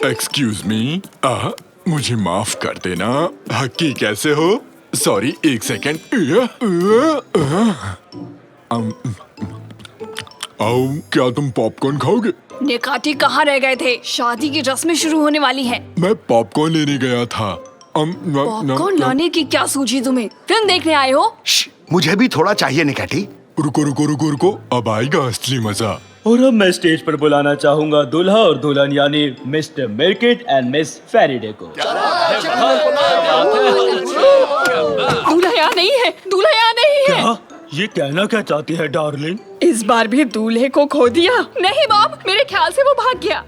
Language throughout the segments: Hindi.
एक्सक्यूज मी, मुझे माफ कर देना। हक्की कैसे हो? सॉरी, एक सेकेंड। आओ, क्या तुम पॉपकॉर्न खाओगे? निकाटी कहाँ रह गए थे? शादी की रस्में शुरू होने वाली है। मैं पॉपकॉर्न लेने गया था। पॉपकॉर्न लाने की क्या सूझी तुम्हें? फिल्म देखने आए हो? मुझे भी थोड़ा चाहिए निकाटी। रुको रुको रुको रुको, अब आएगा असली मजा। और अब मैं स्टेज पर बुलाना चाहूंगा दूल्हा और दुल्हन यानी मिस्टर मिर्किट एंड मिस फेरिडे को। दूल्हा यहाँ नहीं है, दूल्हा यहाँ नहीं है। क्या? ये कहना क्या चाहती है डार्लिंग? इस बार भी दूल्हे को खो दिया? नहीं बॉब, मेरे ख्याल से वो भाग गया।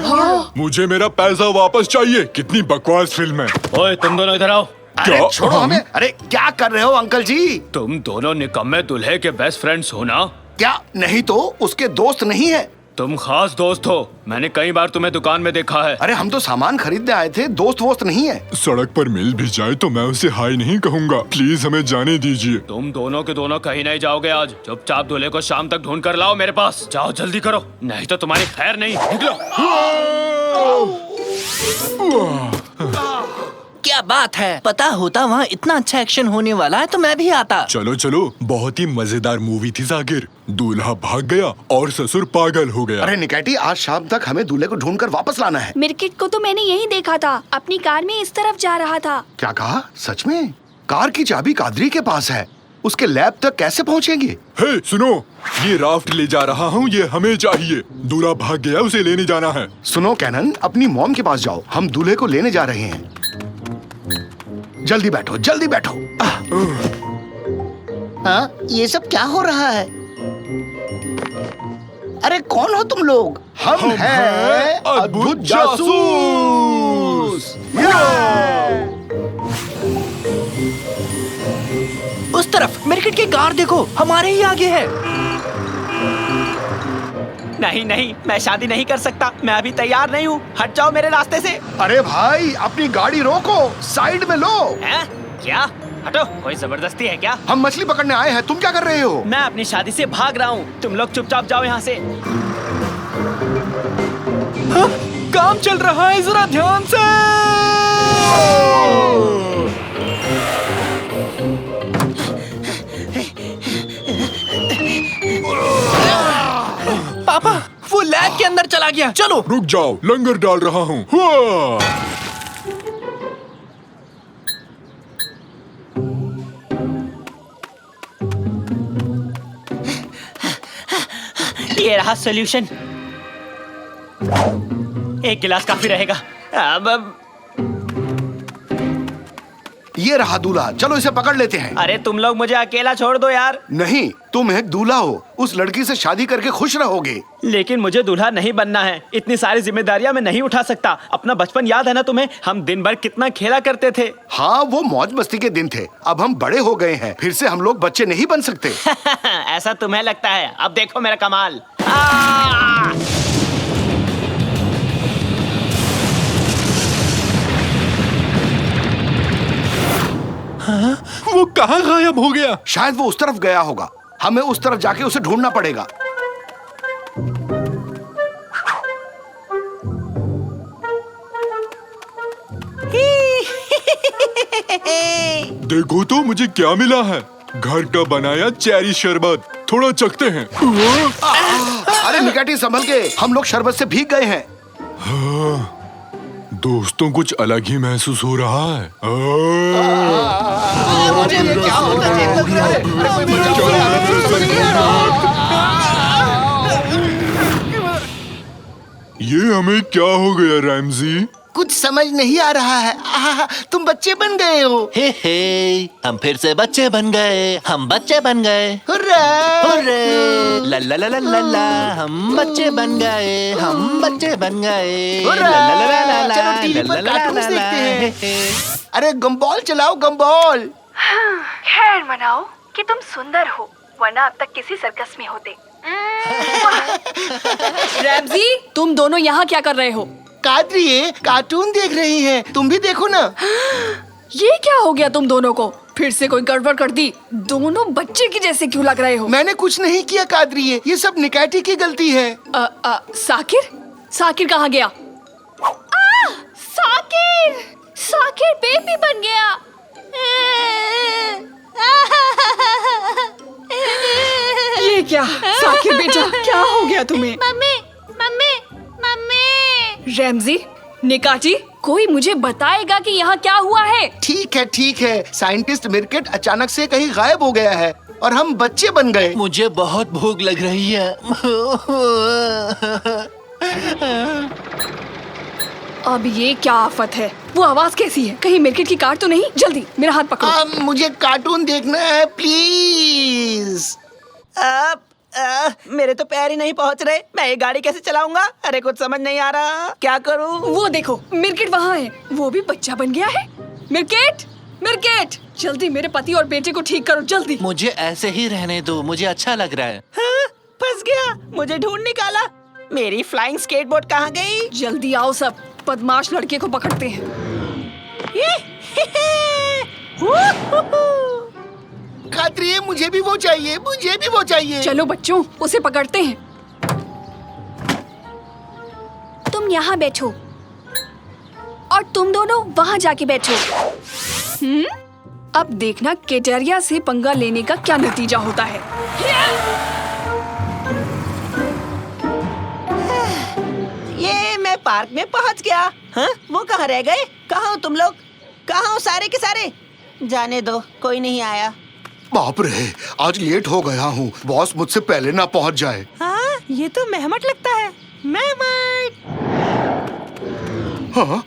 हाँ। मुझे मेरा पैसा वापस चाहिए। कितनी बकवास फिल्म है। ओए तुम दोनों इधर आओ। अरे छोड़ो हमें। अरे क्या कर रहे हो अंकल जी? तुम दोनों निकम्मे दूल्हे के बेस्ट फ्रेंड्स हो ना? क्या नहीं तो उसके दोस्त नहीं है? तुम खास दोस्त हो, मैंने कई बार तुम्हें दुकान में देखा है। अरे हम तो सामान खरीदने आए थे, दोस्त वोस्त नहीं है। सड़क पर मिल भी जाए तो मैं उसे हाय नहीं कहूँगा। प्लीज हमें जाने दीजिए। तुम दोनों के दोनों कहीं नहीं जाओगे आज। चुपचाप दूल्हे को शाम तक ढूंढ कर लाओ मेरे पास। जाओ जल्दी करो, नहीं तो तुम्हारी खैर नहीं। निकलो। क्या बात है, पता होता वहाँ इतना अच्छा एक्शन होने वाला है तो मैं भी आता। चलो चलो, बहुत ही मजेदार मूवी थी जाकिर। दूल्हा भाग गया और ससुर पागल हो गया। अरे निकाटी, आज शाम तक हमें दूल्हे को ढूंढकर वापस लाना है। मिर्किट को तो मैंने यही देखा था, अपनी कार में इस तरफ जा रहा था। क्या कहा? सच में? कार की चाबी कादरी के पास है, उसके लैब तक कैसे पहुँचेंगे? हे सुनो, ये राफ्ट ले जा रहा हूँ, ये हमें चाहिए। दूल्हा भाग गया, उसे लेने जाना है। सुनो कैनन, अपनी मॉम के पास जाओ, हम दूल्हे को लेने जा रहे हैं। जल्दी बैठो, जल्दी बैठो। हाँ, ये सब क्या हो रहा है? अरे कौन हो तुम लोग? हम हैं अद्भुत जासूस। उस तरफ मिर्किट की कार देखो, हमारे ही आगे है। नहीं नहीं, मैं शादी नहीं कर सकता। मैं अभी तैयार नहीं हूँ। हट जाओ मेरे रास्ते से। अरे भाई, अपनी गाड़ी रोको, साइड में लो। हैं? क्या? हटो, कोई जबरदस्ती है क्या? हम मछली पकड़ने आए हैं, तुम क्या कर रहे हो? मैं अपनी शादी से भाग रहा हूँ। तुम लोग चुपचाप जाओ यहाँ से। हाँ, काम चल रहा है, जरा ध्यान से। पापा, वो लैब के अंदर चला गया। चलो रुक जाओ, लंगर डाल रहा हूँ। ये रहा सॉल्यूशन। एक गिलास काफी रहेगा। अब ये रहा दूल्हा, चलो इसे पकड़ लेते हैं। अरे तुम लोग मुझे अकेला छोड़ दो यार। नहीं, तुम एक दूल्हा हो, उस लड़की से शादी करके खुश रहोगे। लेकिन मुझे दूल्हा नहीं बनना है। इतनी सारी जिम्मेदारियां मैं नहीं उठा सकता। अपना बचपन याद है ना तुम्हें? हम दिन भर कितना खेला करते थे। हाँ, वो मौज मस्ती के दिन थे। अब हम बड़े हो गए हैं, फिर से हम लोग बच्चे नहीं बन सकते। ऐसा तुम्हें लगता है? अब देखो मेरा कमाल। हाँ? वो कहाँ गायब हो गया? शायद वो उस तरफ गया होगा। हमें उस तरफ जाके उसे ढूंढना पड़ेगा। देखो तो मुझे क्या मिला है। घर का बनाया चेरी शरबत, थोड़ा चखते हैं। अरे निकाटी, संभल के, हम लोग शरबत से भीग गए हैं। हाँ, दोस्तों कुछ अलग ही महसूस हो रहा है। ये हमें क्या हो गया रैमजी? कुछ समझ नहीं आ रहा है। तुम बच्चे बन गए हो। हे हम फिर से बच्चे बन गए, हम बच्चे बन गए। हुर्रे! हुर्रे! ला ला ला ला ला ला, हम बच्चे बन गए, हम बच्चे बन गए। हुर्रे! ला ला ला ला ला, चलो टीवी ला ला पर ला ला कार्टून्स ला, देखते हैं। हे, हे। अरे गम्बॉल चलाओ, गम्बॉल। खैर मनाओ कि तुम सुंदर हो, वरना अब तक किसी सर्कस में होते। रैमजी, तुम दोनों यहाँ क्या कर रहे हो? कादरी, ये कार्टून देख रही हैं, तुम भी देखो ना। ये क्या हो गया तुम दोनों को? फिर से कोई गड़बड़ कर दी? दोनों बच्चे की जैसे क्यों लग रहे हो? मैंने कुछ नहीं किया कादरी, ये सब निकाटी की गलती है। साकिर, साकिर कहाँ गया? साकिर! साकिर बेबी बन गया। ये क्या? साकिर बेटा, क्या हो गया तुम्हें? Mummy mummy mummy. रैमजी, निकाची, कोई मुझे बताएगा कि यहाँ क्या हुआ है? ठीक है। साइंटिस्ट मिर्केट अचानक से कहीं गायब हो गया है और हम बच्चे बन गए। मुझे बहुत भूख लग रही है। अब ये क्या आफत है? वो आवाज कैसी है? कहीं मिर्केट की कार तो नहीं? जल्दी मेरा हाथ पकड़ो। मुझे कार्टून देखना है प्लीज। मेरे तो पैर ही नहीं पहुंच रहे। मैं ये गाड़ी कैसे चलाऊंगा? अरे कुछ समझ नहीं आ रहा, क्या करूं? वो देखो, मिर्केट वहाँ है। वो भी बच्चा बन गया है। मिर्केट, मिर्केट, जल्दी मेरे पति और बेटे को ठीक करो, जल्दी। मुझे ऐसे ही रहने दो, मुझे अच्छा लग रहा है। हाँ, फंस गया। मुझे ढूंढ निकाला। मेरी फ्लाइंग स्केटबोर्ड कहाँ गई? जल्दी आओ सब, बदमाश लड़के को पकड़ते हैं। कादरी, मुझे भी वो चाहिए। चलो बच्चों, उसे पकड़ते हैं। तुम यहाँ बैठो और तुम दोनों वहाँ जाके बैठो। अब देखना केटेरिया से पंगा लेने का क्या नतीजा होता है। ये मैं पार्क में पहुँच गया। हाँ, वो कहाँ रह गए? कहाँ हो तुम लोग? कहाँ हो सारे के सारे? जाने दो, कोई नहीं आया। बाप रे, आज लेट हो गया हूँ। बॉस मुझसे पहले ना पहुँच जाए। हाँ, ये तो मेहमट लगता है। मेहमट। हाँ,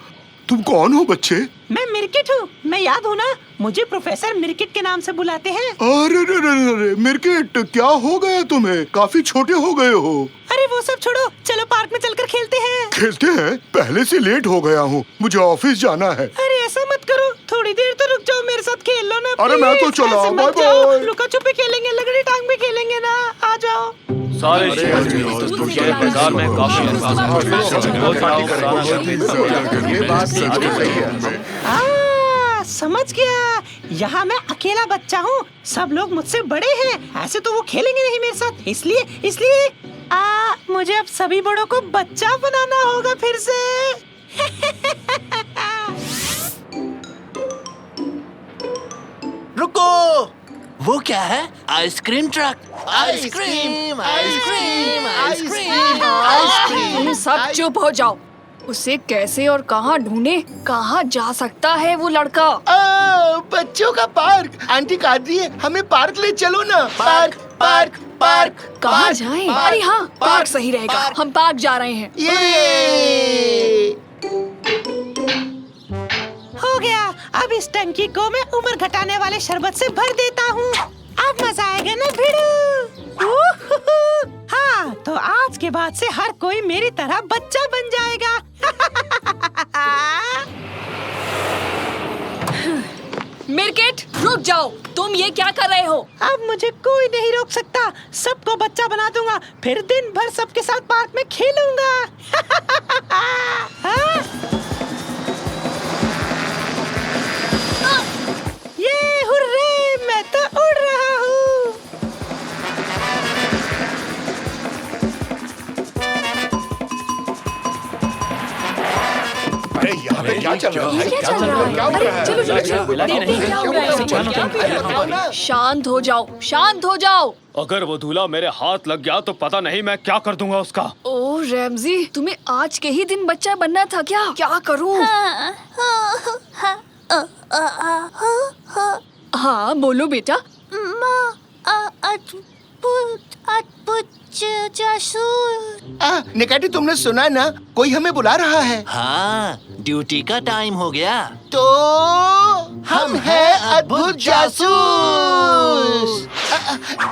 तुम कौन हो बच्चे? मैं मिर्किट हूँ। मैं याद हूँ ना? मुझे प्रोफेसर मिर्किट के नाम से बुलाते हैं। अरे मिर्केट, क्या हो गया तुम्हें? काफी छोटे हो गए हो। अरे वो सब छोड़ो, चलो पार्क में चलकर खेलते हैं। खेलते हैं? पहले से लेट हो गया हूँ, मुझे ऑफिस जाना है। अरे ऐसा मत करो, थोड़ी देर तो रुक जाओ, मेरे साथ खेल लो ना। अरे मैं तो प्लीज, चला, ऐसे मत बाय जाओ। बाय। लुका छुपी खेलेंगे, लगड़ी टांग भी खेलेंगे ना, आ जाओ। सारे बाजार में काफी ये बात सही है। समझ गया। यहाँ मैं अकेला बच्चा हूँ, सब लोग मुझसे बड़े हैं। ऐसे तो वो खेलेंगे नहीं मेरे साथ, इसलिए मुझे अब सभी बड़ों को बच्चा बनाना होगा फिर से। रुको, वो क्या है? Ice cream truck. Ice cream, ice cream, ice cream, ice cream. तुम सब चुप हो जाओ। उसे कैसे और कहाँ ढूंढे? कहाँ जा सकता है वो लड़का? बच्चों का पार्क। आंटी कादरी, हमें पार्क ले चलो ना। Park park park. कहाँ जाएं? अरे हाँ, पार्क सही रहेगा। हम पार्क जा रहे हैं। ये हो गया। अब इस टंकी को मैं उम्र घटाने वाले शरबत से भर देता हूँ। अब मजा आएगा ना भिड़ू? हाँ, तो आज के बाद से हर कोई मेरी तरह बच्चा बन जाएगा। मिर्केट, रुक जाओ। तुम ये क्या कर रहे हो? अब मुझे कोई नहीं रोक सकता। सबको बच्चा बना दूंगा, फिर दिन भर सबके साथ पार्क में खेलूंगा। हाँ? ये हुर्रे, मैं तो उड़ रहा हूँ। अरे यहाँ पे क्या चल रहा है? क्या चल रहा है? अरे चलो चलो चलो, देखते हैं क्या हो रहा है। शांत हो जाओ, शांत हो जाओ। अगर वो दूल्हा मेरे हाथ लग गया तो पता नहीं मैं क्या कर दूंगा उसका। ओ रैमजी, तुम्हें आज के ही दिन बच्चा बनना था क्या? क्या करूं? हाँ बोलो बेटा। निकाटी, तुमने सुना ना? कोई हमें बुला रहा है। हाँ, ड्यूटी का टाइम हो गया। तो हम हैं अद्भुत जासूस।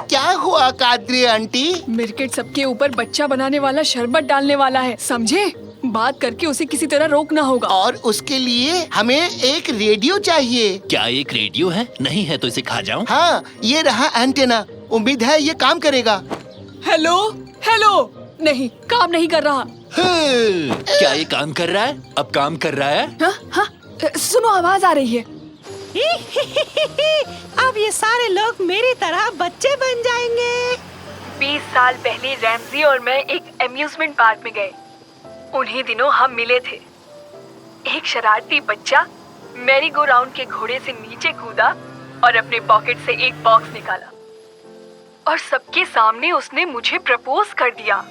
क्या हुआ कादरी आंटी? मिर्केट सबके ऊपर बच्चा बनाने वाला शरबत डालने वाला है, समझे? बात करके उसे किसी तरह रोकना होगा। और उसके लिए हमें एक रेडियो चाहिए। क्या एक रेडियो है? नहीं है तो इसे खा जाऊं? हाँ, ये रहा एंटेना। उम्मीद है ये काम करेगा। हेलो हेलो, नहीं, काम नहीं कर रहा। क्या ये काम कर रहा है? अब काम कर रहा है? हाँ हाँ, सुनो, आवाज आ रही है। अब ये सारे लोग मेरी तरह बच्चे बन जाएंगे। 20 साल पहले रैमजी और मैं एक एम्यूजमेंट पार्क में गए। उन्हीं दिनों हम मिले थे। एक शरारती बच्चा मैरी गो राउंड के घोड़े से नीचे कूदा और अपने पॉकेट से एक बॉक्स निकाला और सबके सामने उसने मुझे प्रपोज कर दिया।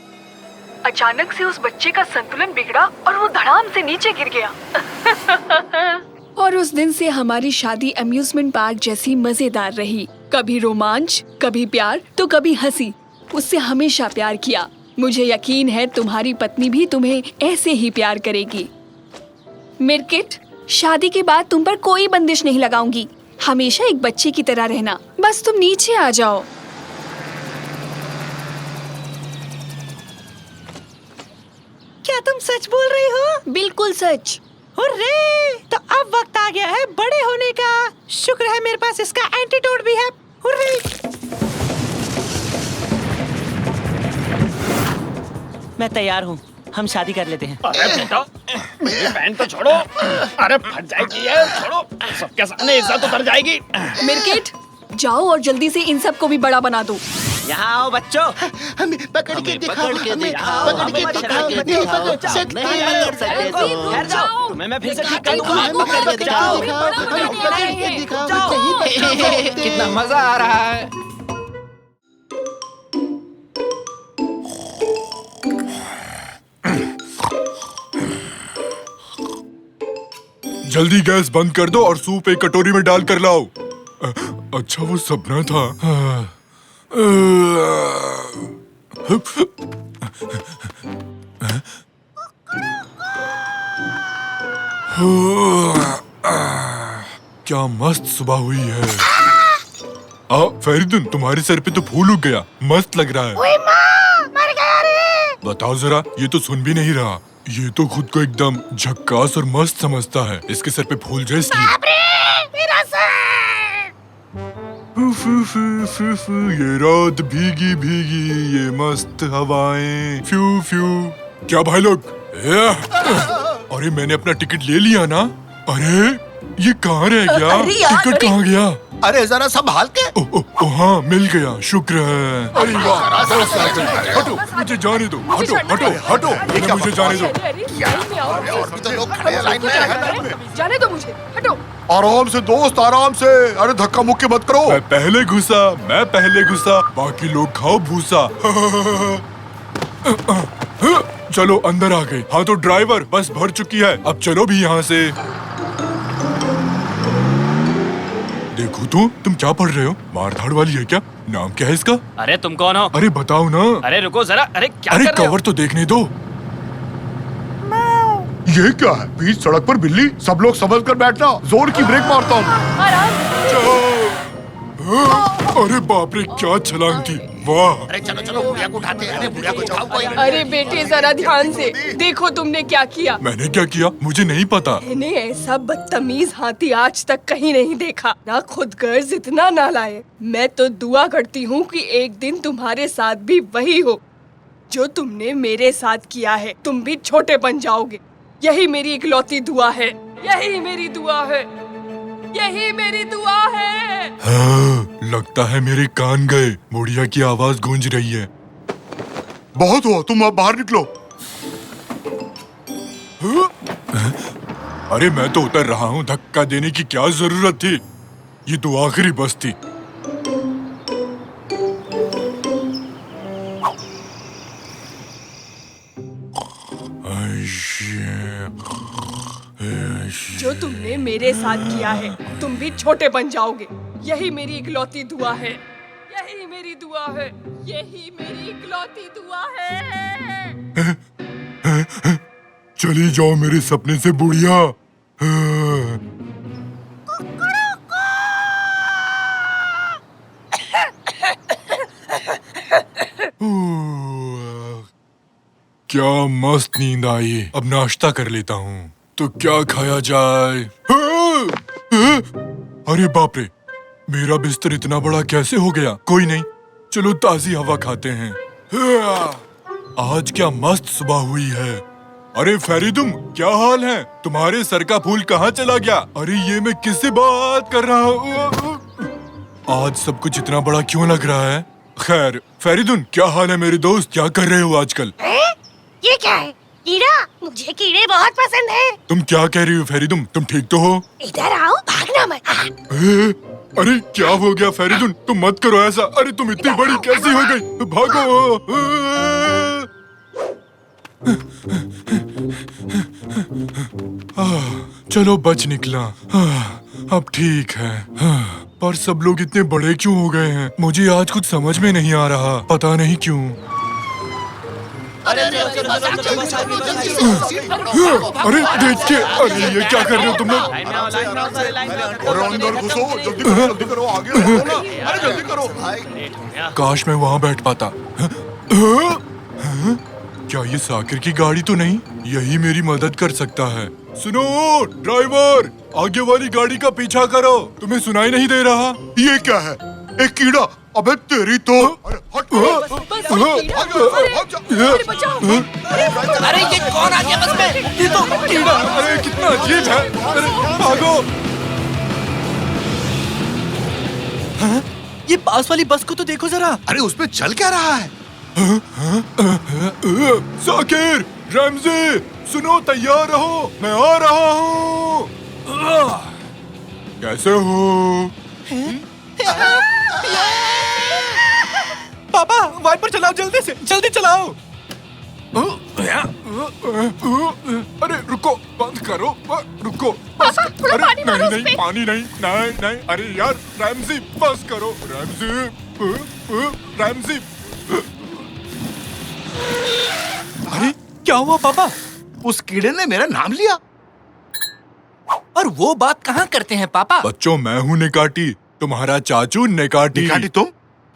अचानक से उस बच्चे का संतुलन बिगड़ा और वो धड़ाम से नीचे गिर गया। और उस दिन से हमारी शादी अम्यूजमेंट पार्क जैसी मजेदार रही। कभी रोमांच, कभी प्यार, तो कभी हंसी। उससे हमेशा प्यार किया। मुझे यकीन है तुम्हारी पत्नी भी तुम्हें ऐसे ही प्यार करेगी। मिर्किट, शादी के बाद तुम पर कोई बंदिश नहीं लगाऊंगी। हमेशा एक बच्चे की तरह रहना। बस तुम नीचे आ जाओ। क्या तुम सच बोल रही हो? बिल्कुल सच। हुर्रे! तो अब वक्त आ गया है बड़े होने का। शुक्र है मेरे पास इसका एंटीडोट भी है। हुर्रे! मैं तैयार हूँ, हम शादी कर लेते हैं। अरे बेटा, मेरी बहन तो छोड़ो। अरे फट जाएगी ये, छोड़ो। सबके सामने इज्जत उतर जाएगी। मिर्किट, जाओ और जल्दी से इन सब को भी बड़ा बना दो। यहाँ आओ बच्चों। हमें पकड़ के दिखाओ, पकड़ के हमें दिखाओ, पकड़ के हमें दिखाओ, पकड़ के नहीं दिखाओ। पकड़ सकते नहीं पकड़ सकते तो ठहर जाओ, तुम्हें मैं फिर से ठीक कर दूंगा। हमें पकड़ के दिखाओ, हमें पकड़ के दिखाओ, नहीं पकड़ सकते। कितना मजा आ रहा है। जल्दी गैस बंद कर दो और सूप एक कटोरी में डाल कर लाओ। अच्छा वो सपना था। क्या मस्त सुबह हुई है। फरीदुन, तुम्हारे सर पे तो फूल उग गया, मस्त लग रहा है। ओए माँ, मर गया रे। बताओ जरा, ये तो सुन भी नहीं रहा। ये तो खुद को एकदम झक्कास और मस्त समझता है। इसके सर पे फूल जो इसलिए। बाप रे, मेरा सर। ये रात भीगी भीगी, ये मस्त हवाएं, फ्यू फ्यू। क्या भाई लोग? अरे मैंने अपना टिकट ले लिया ना। अरे ये कहाँ रह गया? टिकट कहाँ गया? अरे जरा संभाल के। ओ हाँ, मिल गया, शुक्र है। अरे वाह, हटो, मुझे जाने दो। हटो हटो हटो, मुझे जाने दो। और भी तो लोग खड़े हैं लाइन में। जाने दो मुझे, हटो। आराम से दोस्त, आराम से। अरे धक्का मुक्की मत करो। मैं पहले घुसा, बाकी लोग खाओ भूसा। चलो अंदर आ गए। हाँ तो ड्राइवर, बस भर चुकी है, अब चलो भी यहाँ से। देखो तो, तुम क्या पढ़ रहे हो? मारधाड़ वाली है क्या? नाम क्या है इसका? अरे तुम कौन हो? अरे बताओ ना। अरे रुको जरा, अरे क्या अरे कर रहे हो? कवर तो देखने दो। ये क्या है? बीच सड़क पर बिल्ली? सब लोग समझ कर बैठना, जोर की ब्रेक मारता हूँ। अरे बाप रे, क्या छलांग थी, वाह। अरे चलो चलो, बुढ़िया को उठाते हैं। अरे बुढ़िया को उठाओ कोई। अरे बेटे, जरा ध्यान से देखो तुमने क्या किया। मैंने क्या किया? मुझे नहीं पता। मैंने ऐसा बदतमीज हाथी आज तक कहीं नहीं देखा। ना खुद गर्ज इतना ना लाए। मैं तो दुआ करती हूँ कि एक दिन तुम्हारे साथ भी वही हो जो तुमने मेरे साथ किया है। तुम भी छोटे बन जाओगे। यही मेरी इकलौती दुआ है। यही मेरी दुआ है। यही मेरी दुआ है। हाँ, लगता है मेरे कान गए। बुढ़िया की आवाज गूंज रही है। बहुत हुआ, तुम अब बाहर निकलो। अरे मैं तो उतर रहा हूँ, धक्का देने की क्या जरूरत थी? ये तो आखिरी बस थी। जो तुमने मेरे साथ किया है, तुम भी छोटे बन जाओगे। यही मेरी इकलौती दुआ है। यही मेरी दुआ है। यही मेरी इकलौती दुआ है। चली जाओ मेरे सपने से बुढ़िया। क्या मस्त नींद आई। अब नाश्ता कर लेता हूँ। तो क्या खाया जाए? अरे बाप रे, मेरा बिस्तर इतना बड़ा कैसे हो गया? कोई नहीं, चलो ताजी हवा खाते हैं। आज क्या मस्त सुबह हुई है। अरे फरीदुम, क्या हाल है? तुम्हारे सर का फूल कहाँ चला गया? अरे ये मैं किससे बात कर रहा हूँ? आज सब कुछ इतना बड़ा क्यों लग रहा है? खैर फरीदुन, क्या हाल है मेरे दोस्त? क्या कर रहे हो आजकल? ये क्या है? कीड़ा, मुझे कीड़े बहुत पसंद है। तुम क्या कह रही हो फेरिदुम? तुम ठीक तो हो? इधर आओ, भागना मत। अरे क्या हो गया फेरिदुन? तुम मत करो ऐसा। अरे तुम इतनी बड़ी कैसी हो गई? भागो। चलो बच निकला। अब ठीक है। पर सब लोग इतने बड़े क्यों हो गए हैं? मुझे आज कुछ समझ में नहीं आ रहा, पता नहीं क्यों। अरे देख के, अरे ये क्या कर रहे हो तुम लोग? अरे अंदर घुसो, जल्दी करो, आगे बढ़ो ना। अरे जल्दी करो भाई। काश मैं वहाँ बैठ पाता। क्या ये साकिर की गाड़ी तो नहीं? यही मेरी मदद कर सकता है। सुनो ड्राइवर, आगे वाली गाड़ी का पीछा करो। तुम्हें सुनाई नहीं दे रहा? ये क्या है? एक कीड़ा। अबे तेरी तो। अरे हट। अरे ये कौन आ गया बस में? ये तो कीड़ा। अरे कितना अजीब है। अरे भागो। ये पास वाली बस को तो देखो जरा। अरे उसमें चल क्या रहा है? साकिर, रैमजी, सुनो, तैयार रहो, मैं आ रहा हूँ। कैसे हो? पापा वाइपर चलाओ, जल्दी से, जल्दी चलाओ। अरे रुको, बंद करो, रुको। बस। थोड़ा अरे पानी मारो नहीं, उस पे। पानी नहीं, नहीं, नहीं। अरे यार रैमजी, बस करो। Ramsay, Ramsay. अरे क्या हुआ पापा? उस कीड़े ने मेरा नाम लिया। और वो बात कहाँ करते हैं पापा? बच्चों, मैं हूँ निकाटी, तुम्हारा चाचू निकाटी। निकाटी तुम?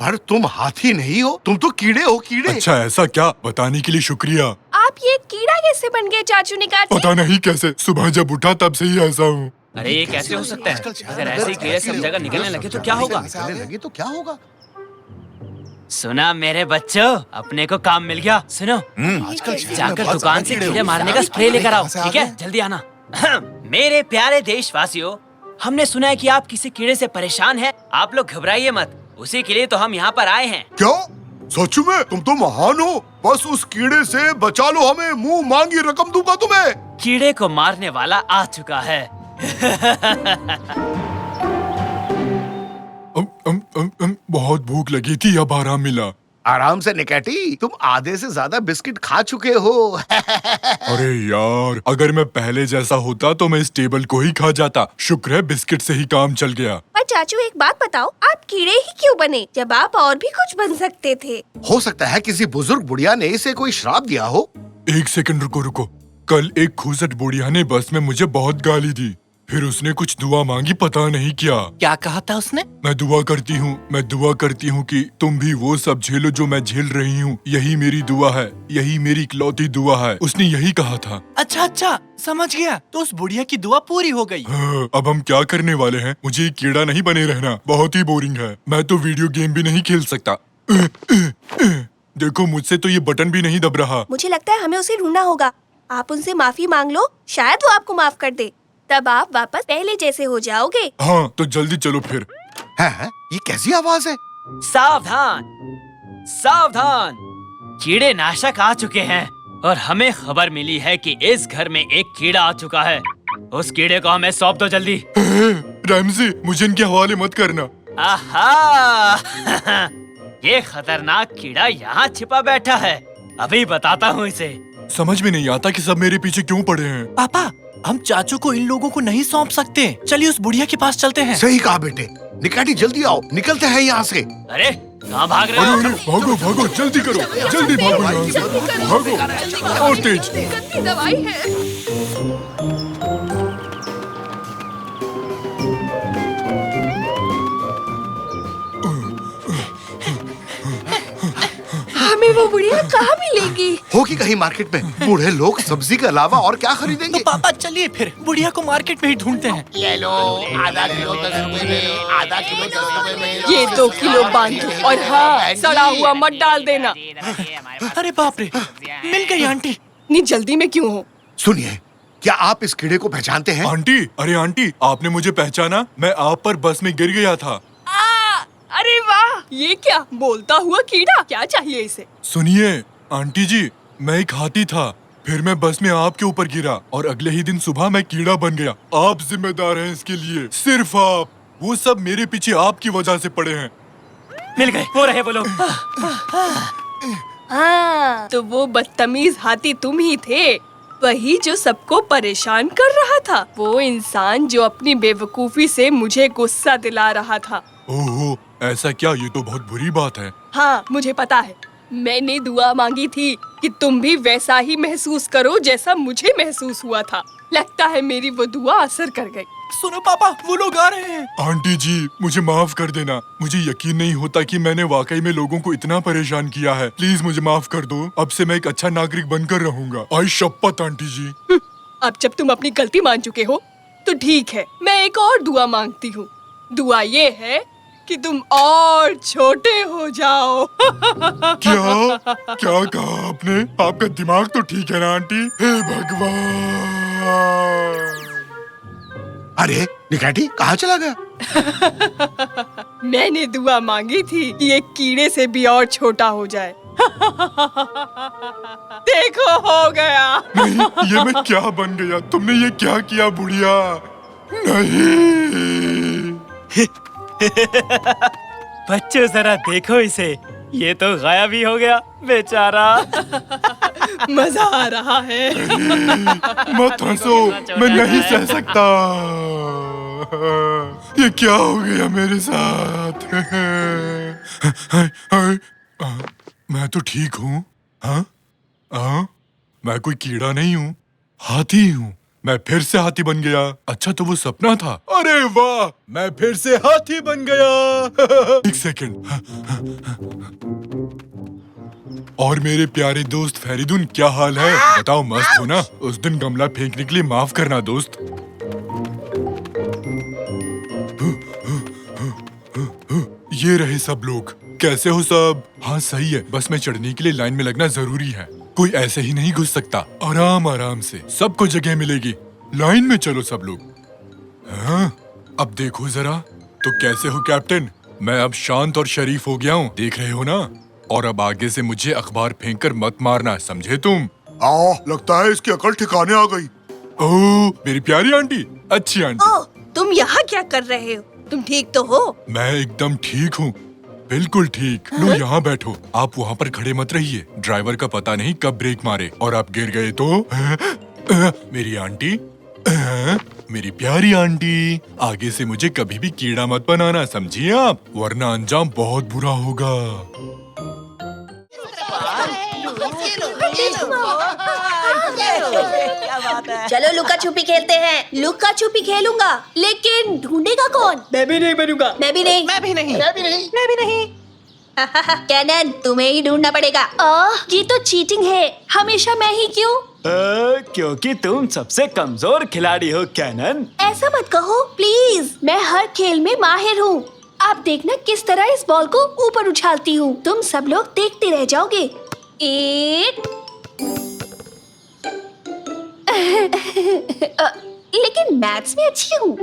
पर तुम हाथी नहीं हो, तुम तो कीड़े हो, कीड़े। अच्छा ऐसा क्या? बताने के लिए शुक्रिया। आप ये कीड़ा कैसे बन गए चाचू निकाटी? पता नहीं कैसे, सुबह जब उठा तब से ही ऐसा हूँ। अरे ये कैसे हो सकता है? अगर ऐसे ही कीड़े सब जगह निकलने लगे तो क्या होगा? निकलने लगे तो क्या होगा? सुना मेरे बच्चों, अपने को काम मिल गया। सुनो, आजकल जाकर दुकान से कीड़े मारने का स्प्रे लेकर आओ, ठीक है? जल्दी आना। मेरे प्यारे देशवासियों, हमने सुना है कि आप किसी कीड़े से परेशान हैं। आप लोग घबराइए मत, उसी के लिए तो हम यहाँ पर आए हैं। क्यों? सच में तुम तो महान हो। बस उस कीड़े से बचा लो हमें, मुंह मांगी रकम दूंगा तुम्हें। कीड़े को मारने वाला आ चुका है। बहुत भूख लगी थी, अब आराम मिला। आराम से निकाटी, तुम आधे से ज्यादा बिस्किट खा चुके हो। अरे यार, अगर मैं पहले जैसा होता तो मैं इस टेबल को ही खा जाता। शुक्र है बिस्किट से ही काम चल गया। पर चाचू एक बात बताओ, आप कीड़े ही क्यों बने जब आप और भी कुछ बन सकते थे? हो सकता है किसी बुजुर्ग बुढ़िया ने इसे कोई श्राप दिया हो। एक सेकंड रुको। कल एक खूसट बुढ़िया ने बस में मुझे बहुत गाली दी। फिर उसने कुछ दुआ मांगी, पता नहीं क्या। क्या कहा था उसने? मैं दुआ करती हूँ कि तुम भी वो सब झेलो जो मैं झेल रही हूँ। यही मेरी दुआ है, यही मेरी इकलौती दुआ है। उसने यही कहा था। अच्छा, समझ गया। तो उस बुढ़िया की दुआ पूरी हो गई। हाँ, अब हम क्या करने वाले हैं? मुझे कीड़ा नहीं बने रहना, बहुत ही बोरिंग है। मैं तो वीडियो गेम भी नहीं खेल सकता। देखो, मुझसे तो ये बटन भी नहीं दब रहा। मुझे लगता है हमें उसे ढूंढना होगा। आप उनसे माफी मांग लो, शायद वो आपको माफ कर दे। तब आप वापस पहले जैसे हो जाओगे। हाँ, तो जल्दी चलो फिर। है? ये कैसी आवाज है? सावधान, सावधान, कीड़े नाशक आ चुके हैं और हमें खबर मिली है कि इस घर में एक कीड़ा आ चुका है। उस कीड़े को हमें सौंप दो जल्दी। रैमजी, मुझे इनके हवाले मत करना। आहा, ये खतरनाक कीड़ा यहाँ छिपा बैठा है। अभी बताता हूँ इसे। समझ में नहीं आता कि सब मेरे पीछे क्यों पड़े हैं। पापा, हम चाचू को इन लोगों को नहीं सौंप सकते। चलिए उस बुढ़िया के पास चलते हैं। सही कहा बेटे। निकाटी जल्दी आओ, निकलते हैं यहाँ से। अरे कहाँ भाग रहे अरे हो? भागो, जल्दी करो, जल्दी भागो यहाँ से। भागो, और तेज। गंदी दवाई है। हमें वो बुढ़िया कहाँ मिलेगी? होगी कहीं मार्केट में। बूढ़े लोग सब्जी के अलावा और क्या खरीदेंगे? तो पापा चलिए फिर बुढ़िया को मार्केट में ही ढूंढते हैं। ले लो, आधा किलो 10 रुपए में, आधा किलो 10 रुपए में। ये 2 किलो बांधो और हाँ, सड़ा हुआ मत डाल देना। अरे बाप रे, मिल गई आंटी। इतनी जल्दी में क्यों हो? सुनिए, क्या आप इस कीड़े को पहचानते हैं? आंटी, अरे आंटी, आपने मुझे पहचाना? मैं आप पर बस में गिर गया था। अरे वाह, ये क्या बोलता हुआ कीड़ा? क्या चाहिए इसे? सुनिए आंटी जी, मैं एक हाथी था। फिर मैं बस में आपके ऊपर गिरा और अगले ही दिन सुबह मैं कीड़ा बन गया। आप जिम्मेदार हैं इसके लिए, सिर्फ आप। वो सब मेरे पीछे आपकी वजह से पड़े हैं। मिल गए, वो रहे वो लोग। हाँ, तो वो बदतमीज हाथी तुम ही थे, वही जो सबको परेशान कर रहा था, वो इंसान जो अपनी बेवकूफी से मुझे गुस्सा दिला रहा था। ओहो, ऐसा क्या? ये तो बहुत बुरी बात है। हाँ, मुझे पता है। मैंने दुआ मांगी थी कि तुम भी वैसा ही महसूस करो जैसा मुझे महसूस हुआ था। लगता है मेरी वो दुआ असर कर गई। सुनो पापा, वो लोग आ रहे हैं। आंटी जी, मुझे माफ कर देना। मुझे यकीन नहीं होता कि मैंने वाकई में लोगों को इतना परेशान किया है। प्लीज मुझे माफ कर दो। अब से मैं एक अच्छा नागरिक बनकर रहूंगा। आई शपथ आंटी जी। अब जब तुम अपनी गलती मान चुके हो तो ठीक है, मैं एक और दुआ मांगती हूँ। दुआ ये है कि तुम और छोटे हो जाओ। क्या क्या कहा आपने? आपका दिमाग तो ठीक है ना आंटी? हे भगवान! अरे निकैटी कहाँ चला गया? मैंने दुआ मांगी थी कि एक कीड़े से भी और छोटा हो जाए। देखो, हो गया। नहीं, ये मैं क्या बन गया? तुमने ये क्या किया बुढ़िया? नहीं। बच्चों जरा देखो इसे, ये तो गायब ही हो गया बेचारा। मजा आ रहा है। मत हंसो, मैं नहीं सह सकता। ये क्या हो गया मेरे साथ? मैं तो ठीक हूँ। हाँ? मैं कोई कीड़ा नहीं हूँ, हाथी हूँ। मैं फिर से हाथी बन गया। अच्छा, तो वो सपना था। अरे वाह, मैं फिर से हाथी बन गया। एक सेकंड। और मेरे प्यारे दोस्त फेरिदुन, क्या हाल है? बताओ, मस्त हो ना? उस दिन गमला फेंकने के लिए माफ करना दोस्त। ये रहे सब लोग। कैसे हो सब? हाँ सही है, बस में चढ़ने के लिए लाइन में लगना जरूरी है। कोई ऐसे ही नहीं घुस सकता। आराम आराम से, सबको जगह मिलेगी। लाइन में चलो सब लोग। हाँ, अब देखो जरा। तो कैसे हो कैप्टन? मैं अब शांत और शरीफ हो गया हूँ, देख रहे हो ना? और अब आगे से मुझे अखबार फेंक कर मत मारना, समझे तुम? लगता है इसकी अकल ठिकाने आ गई। ओह, मेरी प्यारी आंटी, अच्छी आंटी। ओह, तुम यहाँ क्या कर रहे हो? तुम ठीक तो हो? मैं एकदम ठीक हूँ, बिल्कुल ठीक। लो यहाँ बैठो। आप वहाँ पर खड़े मत रहिए, ड्राइवर का पता नहीं कब ब्रेक मारे और आप गिर गए तो। मेरी आंटी, मेरी प्यारी आंटी, आगे से मुझे कभी भी कीड़ा मत बनाना, समझिए आप? वरना अंजाम बहुत बुरा होगा। क्या बात है? चलो लुका छुपी खेलते हैं। लुका छुपी खेलूंगा, लेकिन ढूंढेगा कौन? मैं भी नहीं बनूंगा। मैं भी नहीं। मैं भी नहीं। मैं भी नहीं। मैं भी नहीं। कैनन, तुम्हें ही ढूंढना पड़ेगा। ये तो चीटिंग है। हमेशा मैं ही क्यों? क्योंकि तुम सबसे कमजोर खिलाड़ी हो कैनन। ऐसा मत कहो प्लीज। मैं हर खेल में माहिर हूँ। आप देखना किस तरह इस बॉल को ऊपर उछालती हूँ। तुम सब लोग देखते रह जाओगे। एक लेकिन मैथ्स में अच्छी हूँ।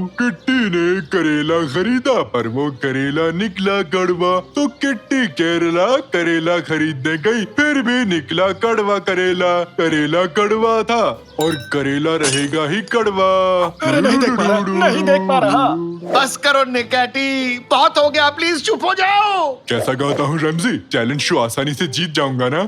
किट्टी ने करेला खरीदा पर वो करेला निकला कड़वा। तो किट्टी करेला खरीदने गई, फिर भी निकला कड़वा करेला। करेला कड़वा था और करेला रहेगा ही कड़वा। नहीं देख पा रहा। बस करो निकैटी, बहुत हो गया, प्लीज चुप हो जाओ। कैसा गाता हूँ रमजी? चैलेंज शो आसानी से जीत जाऊंगा ना?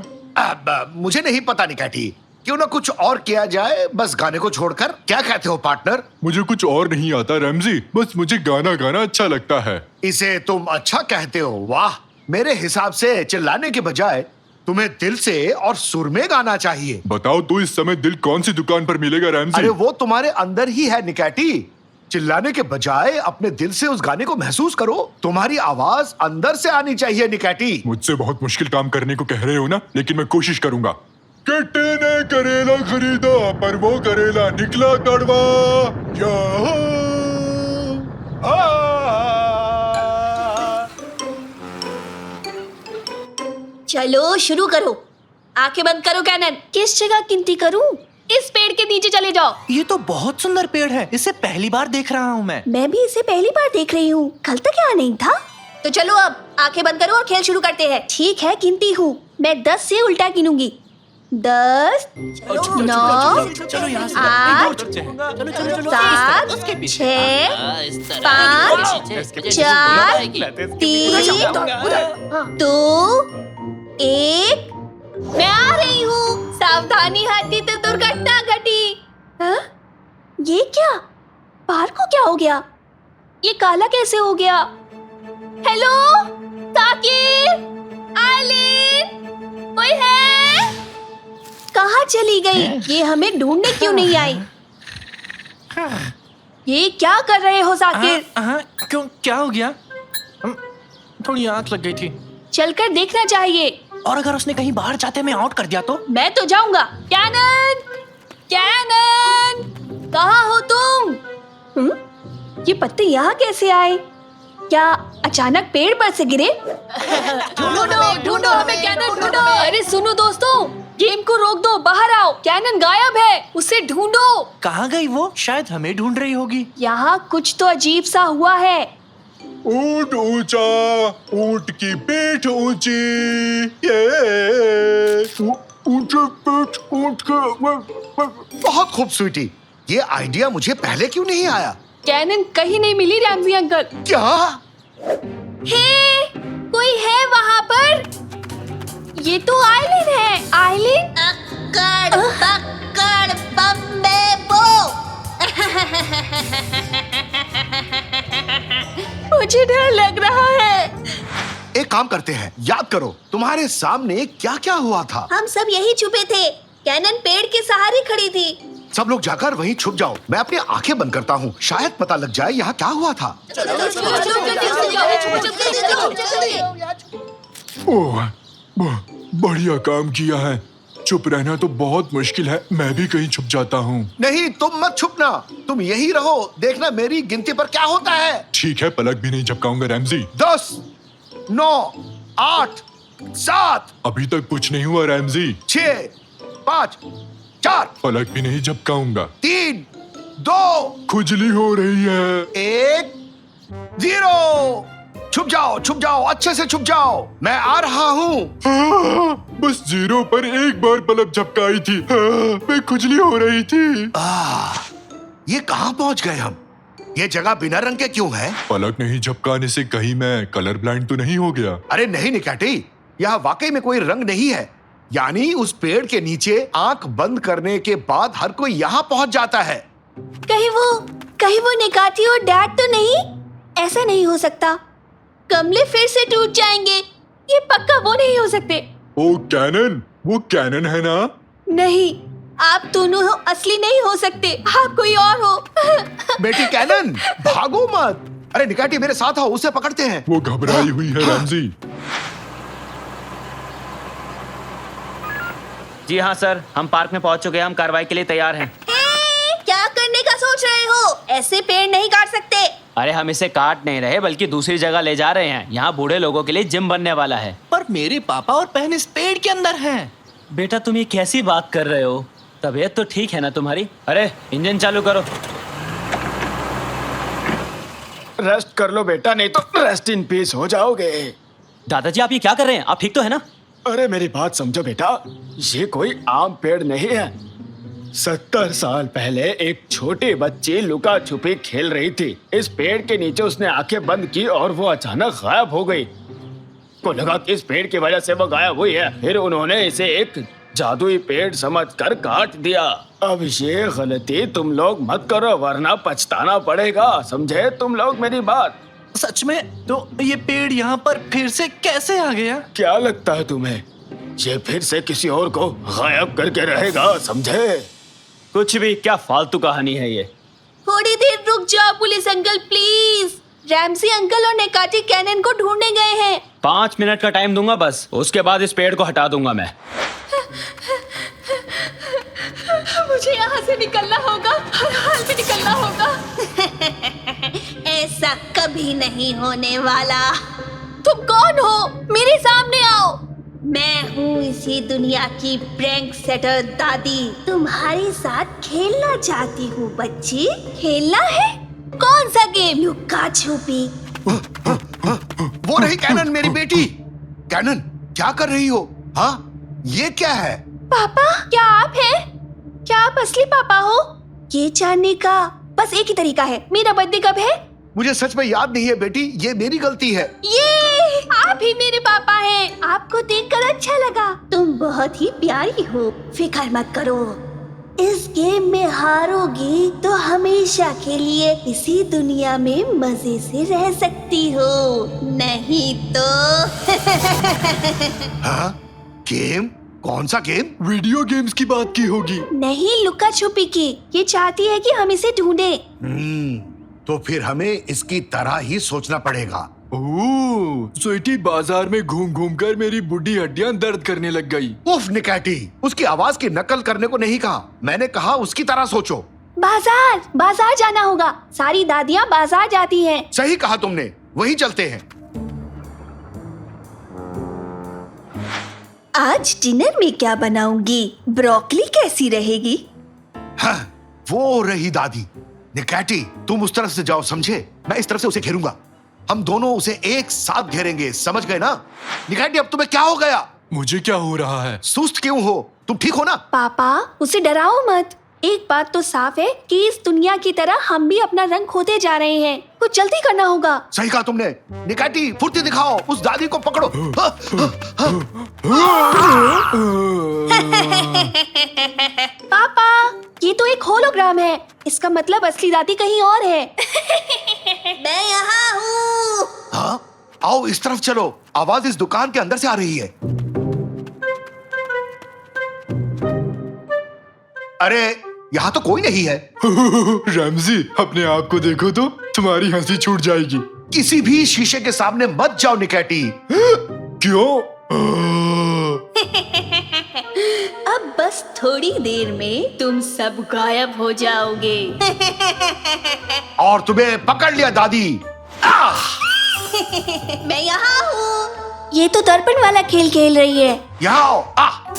मुझे नहीं पता निकैटी, क्यों ना कुछ और किया जाए, बस गाने को छोड़कर। क्या कहते हो पार्टनर? मुझे कुछ और नहीं आता रमजी, बस मुझे गाना गाना अच्छा लगता है। इसे तुम अच्छा कहते हो? वाह, मेरे हिसाब से चिल्लाने के बजाय तुम्हें दिल से और सुर में गाना चाहिए। बताओ तो इस समय दिल कौन सी दुकान पर मिलेगा रमजी? अरे वो तुम्हारे अंदर ही है निकैटी। चिल्लाने के बजाय अपने दिल से उस गाने को महसूस करो। तुम्हारी आवाज अंदर से आनी चाहिए निकैटी। मुझसे बहुत मुश्किल काम करने को कह रहे हो ना, लेकिन मैं कोशिश करूंगा। किट्टी ने करेला खरीदा पर वो करेला निकला कड़वा। चलो शुरू करो। आंखें बंद करो कैनन। किस जगह गिनती करूं? इस पेड़ के नीचे चले जाओ। ये तो बहुत सुंदर पेड़ है, इसे पहली बार देख रहा हूँ मैं भी इसे पहली बार देख रही हूँ। कल तक यहाँ नहीं था। तो चलो अब आंखें बंद करो और खेल शुरू करते हैं। ठीक है, गिनती हूँ। मैं 10 से उल्टा गिनूंगी। 10, 9, 8, 7, 6, 5, 4, 3, 2, 1। मैं आ रही हूँ। सावधानी हाथी तो दुर्घटना घटी। हाँ? ये क्या? बाहर को क्या हो गया? ये काला कैसे हो गया? हेलो, साकिर, आइलिन, कोई है? कहाँ चली गई? ये हमें ढूंढने क्यों नहीं आई? ये क्या कर रहे हो साकिर? क्यों, क्या हो गया? थोड़ी आंख लग गई थी। चलकर देखना चाहिए। और अगर उसने कहीं बाहर जाते में आउट कर दिया तो? मैं तो जाऊंगा। कैनन, कैनन, कहाँ हो तुम? ये पत्ते यहाँ कैसे आए? क्या अचानक पेड़ पर से गिरे? ढूंढो, ढूंढो हमें, कैनन ढूंढो। अरे सुनो दोस्तों, गेम को रोक दो, बाहर आओ। कैनन गायब है, उसे ढूंढो। कहाँ गई वो? शायद हमें ढूंढ रही होगी। यहाँ कुछ तो अजीब सा हुआ है। ऊंट ऊंचा, ऊंट की पीठ ऊंची, ऊंचे पीठ ऊंट के। बहुत खूब स्वीटी, ये आइडिया मुझे पहले क्यों नहीं आया? कैनन कहीं नहीं मिली रैमजी अंकल। क्या? हे, कोई है वहाँ पर? ये तो आइलिन है। आइलिन? अक्कड़ बक्कड़ बम्बे बो। मुझे डर लग रहा है। एक काम करते हैं, याद करो तुम्हारे सामने क्या क्या हुआ था। हम सब यही छुपे थे। कैनन पेड़ के सहारे खड़ी थी। सब लोग जाकर वहीं छुप जाओ। मैं अपनी आंखें बंद करता हूँ, शायद पता लग जाए यहाँ क्या हुआ था। ओह, बढ़िया काम किया है। चुप रहना तो बहुत मुश्किल है। मैं भी कहीं छुप जाता हूँ। नहीं, तुम मत छुपना, तुम यही रहो। देखना मेरी गिनती पर क्या होता है। ठीक है, पलक भी नहीं झपकाऊंगा रैमजी। 10, 9, 8, 7। अभी तक कुछ नहीं हुआ रैमजी। 6, 5, 4, पलक भी नहीं झपकाऊंगा। 3, 2, खुजली हो रही है। 1, 0। छुप जाओ, अच्छे से छुप जाओ। मैं आ रहा हूँ। बस 0 पर एक बार पलक झपकाई थी। मैं खुजली हो रही थी। ये कहाँ पहुँच गए हम? ये जगह बिना रंग के क्यों है? पलक नहीं झपकाने से कहीं मैं कलर ब्लाइंड तो नहीं हो गया? अरे नहीं निकैटी, यहाँ वाकई में कोई रंग नहीं है। यानी उस पेड़ के नीचे आंख बंद करने के बाद हर कोई यहाँ पहुँच जाता है। कहीं वो निकाटी और डैड तो नहीं? ऐसा नहीं हो सकता। गमले फिर से टूट जाएंगे। ये पक्का वो नहीं हो सकते। ओ कैनन, वो कैनन है ना? नहीं, आप दोनों हो, असली नहीं हो सकते। आप कोई और हो। बेटी कैनन, भागो मत। अरे निकाटी मेरे साथ आओ, उसे पकड़ते हैं। वो घबराई हुई है रैमजी। जी हाँ सर, हम पार्क में पहुंच चुके हैं। हम कार्रवाई के लिए तैयार हैं। क्या करने का सोच रहे हो? ऐसे पेड़ नहीं काट सकते। अरे हम इसे काट नहीं रहे, बल्कि दूसरी जगह ले जा रहे हैं। यहाँ बूढ़े लोगों के लिए जिम बनने वाला है। पर मेरे पापा और बहन इस पेड़ के अंदर हैं। बेटा तुम ये कैसी बात कर रहे हो? तबीयत तो ठीक है ना तुम्हारी? अरे इंजन चालू करो। रेस्ट कर लो बेटा, नहीं तो रेस्ट इन पीस हो जाओगे। दादाजी आप ये क्या कर रहे हैं? आप ठीक तो है ना? अरे मेरी बात समझो बेटा, ये कोई आम पेड़ नहीं है। 70 साल पहले एक छोटी बच्ची लुका छुपी खेल रही थी। इस पेड़ के नीचे उसने आंखें बंद की और वो अचानक गायब हो गई। को लगा कि इस पेड़ की वजह से वो गायब हुई है। फिर उन्होंने इसे एक जादुई पेड़ समझकर काट दिया। अब ये गलती तुम लोग मत करो, वरना पछताना पड़ेगा। समझे तुम लोग मेरी बात? सच में? तो ये पेड़ यहाँ पर फिर से कैसे आ गया? क्या लगता है तुम्हें ये फिर से किसी और को गायब करके रहेगा? समझे? कुछ भी, क्या फालतू कहानी है ये। थोड़ी देर रुक जाओ police uncle please. Ramsay uncle और निकाटी कैनन को ढूंढने गए हैं। 5 मिनट का टाइम दूंगा बस, उसके बाद इस पेड़ को हटा दूंगा मैं। मुझे यहाँ से निकलना होगा, हर हाल में निकलना होगा। ऐसा कभी नहीं होने वाला। तुम कौन हो? मेरे सामने आओ। मैं हूँ इसी दुनिया की प्रैंक सेटर दादी। तुम्हारे साथ खेलना चाहती हूँ बच्ची। खेलना है? कौन सा गेम? लुका छुपी। वो रही कैनन, मेरी बेटी। कैनन, क्या कर रही हो? हाँ, ये क्या है? पापा, क्या आप हैं? क्या आप असली पापा हो? ये जानने का बस एक ही तरीका है। मेरा बर्थडे कब है? मुझे सच में याद नहीं है बेटी, ये मेरी गलती है। ये आप ही मेरे पापा हैं। आपको देखकर अच्छा लगा। तुम बहुत ही प्यारी हो। फिक्र मत करो, इस गेम में हारोगी तो हमेशा के लिए इसी दुनिया में मजे से रह सकती हो, नहीं तो हाँ? गेम? कौन सा गेम? वीडियो गेम्स की बात की होगी। नहीं, लुका छुपी की। ये चाहती है कि हम इसे ढूंढे। तो फिर हमें इसकी तरह ही सोचना पड़ेगा। ओह, स्वीटी बाजार में घूम घूम कर मेरी बुढ़ी हड्डियां दर्द करने लग गई। उफ निकैटी, उसकी आवाज की नकल करने को नहीं कहा, मैंने कहा उसकी तरह सोचो। बाजार बाजार जाना होगा। सारी दादियाँ बाजार जाती हैं। सही कहा तुमने, वही चलते हैं। आज डिनर में क्या बनाऊंगी? ब्रोकली कैसी रहेगी? हाँ, वो रही दादी। निकैटी, तुम उस तरफ से जाओ, समझे? मैं इस तरफ से उसे घेरूंगा। हम दोनों उसे एक साथ घेरेंगे, समझ गए ना? निकैटी, अब तुम्हें क्या हो गया? मुझे क्या हो रहा है? सुस्त क्यों हो? तुम ठीक हो ना? पापा, उसे डराओ मत। एक बात तो साफ है कि इस दुनिया की तरह हम भी अपना रंग खोते जा रहे हैं। कुछ जल्दी करना होगा। सही कहा तुमने। निकैटी, फुर्ती दिखाओ, उस दादी को पकड़ो। पापा, ये तो एक होलोग्राम है। इसका मतलब असली दादी कहीं और है। मैं यहाँ हूँ। हाँ? आओ इस तरफ चलो, आवाज इस दुकान के अंदर से आ रही है। अरे, यहाँ तो कोई नहीं है। रैमजी, अपने आप को देखो तो तुम्हारी हंसी छूट जाएगी। किसी भी शीशे के सामने मत जाओ निकैटी। क्यों? अब बस थोड़ी देर में तुम सब गायब हो जाओगे। और तुम्हें पकड़ लिया दादी। मैं यहाँ हूँ। ये तो दर्पण वाला खेल खेल रही है। यहाँ आओ।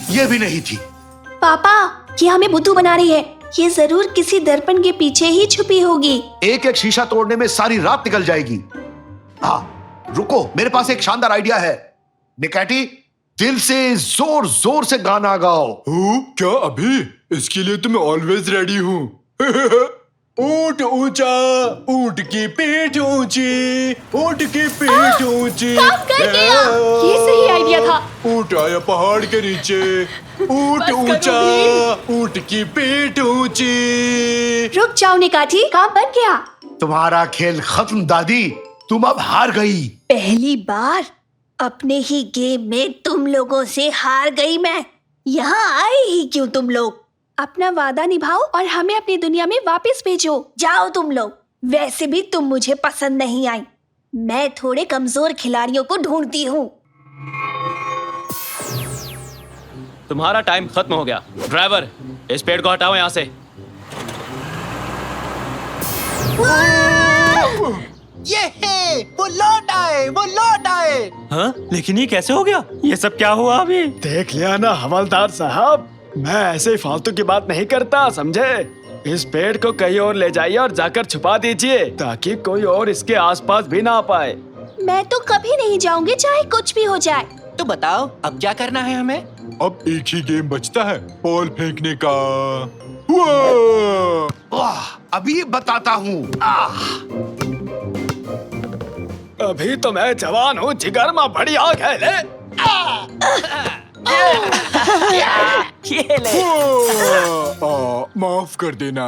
ये भी नहीं थी। पापा, ये हमें बुद्धू बना रही है। ये जरूर किसी दर्पण के पीछे ही छुपी होगी। एक एक शीशा तोड़ने में सारी रात निकल जाएगी। हाँ, रुको, मेरे पास एक शानदार आइडिया है। निकैटी, दिल से जोर जोर से गाना गाओ। क्या अभी? इसके लिए तो मैं ऑलवेज रेडी हूँ। ऊंट ऊंचा, ऊंट की पीठ ऊंची, ऊंट की पीठ ऊंची। काम कर गया। ये सही आइडिया था। ऊंट आया पहाड़ के नीचे, ऊंट ऊंचा, ऊंट की पीठ ऊंची। रुक जाओ निकाठी, काम बन गया। तुम्हारा खेल खत्म दादी, तुम अब हार गई। पहली बार अपने ही गेम में तुम लोगों से हार गई मैं। यहाँ आए ही क्यों तुम लोग? अपना वादा निभाओ और हमें अपनी दुनिया में वापस भेजो। जाओ तुम लोग। वैसे भी तुम मुझे पसंद नहीं आई। मैं थोड़े कमजोर खिलाड़ियों को ढूंढती हूँ। तुम्हारा टाइम खत्म हो गया। ड्राइवर, इस पेड़ को हटाओ यहाँ से। ये है, वो लौट आए, वो लौट आए। हाँ? लेकिन ये कैसे हो गया? ये सब क्या हुआ अभी? देख लिया ना हवलदार साहब, मैं ऐसे फालतू की बात नहीं करता, समझे? इस पेड़ को कहीं और ले जाइए और जाकर छुपा दीजिए ताकि कोई और इसके आसपास भी ना आ पाए। मैं तो कभी नहीं जाऊंगी, चाहे कुछ भी हो जाए। तो बताओ अब क्या करना है हमें? अब एक ही गेम बचता है, बॉल फेंकने का। अभी बताता हूँ। अभी तो मैं जवान हूँ, जिगर में बड़ी आग है। ले ये ले। माफ कर देना।